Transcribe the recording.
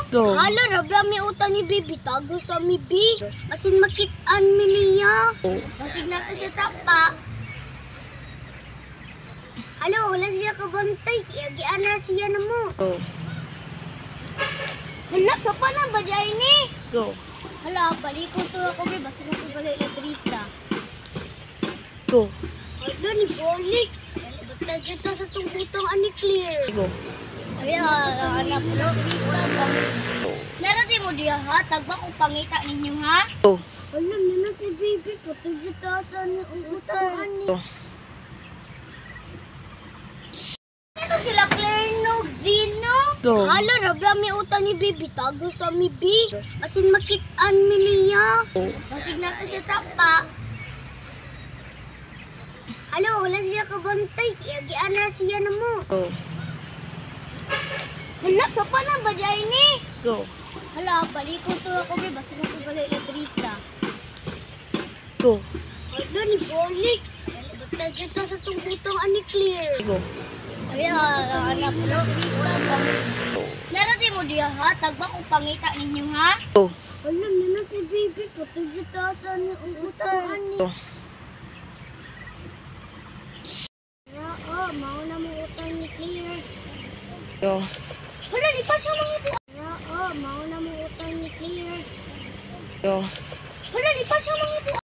Go. Hala, rabla may utang ni Bibi. Tago sa mi B. Basin makitaan mi niya. Basig na to siya sapa. Halo, wala siya kabantay. Iyagian na siya na mo. Go. Hala, sapa na ba dyan ni? Go. Hala, balikon to ako be. Basin na to balik na Teresa. Go. Hala, ni Bolik. Batal siya to sa tungkutong ani Clear. Go. Ay, anak ko na Teresa ba? Narati mo diya ha? Tagba kong pangita ninyo ha? Go. Alam niyo na si Bibi. Patay siya tasan ang utangan niya. Go. Ito sila Claire Nog, Zino. Go. Hala, rabla may utang ni Bibi. Tago sa mi B. Basin makitaan mi niya. Basig na to siya sapa. Halo, wala siya kabantay. Iyagian na siya na mo. Go. Hala, sapa na ba dyan ni? Go. Hala, balikon to ako be. Basin na to balik na Teresa. Go. Hala, ni Bolik. Batal siya to sa tungkutong ani Clear. Go. Ay, anak ko na Teresa ba? Narati mo diya ha? Tagba kong pangita ninyo ha? Go. Alam niyo na si Bibi. Patay siya tasan ang utangan niya. Go. Oo, mauna mo utang ni Clear. Go. Hala, di pa siya mga po. Oo, mauna mo utang ni Clear. Go. Hala, di pa siya mga po.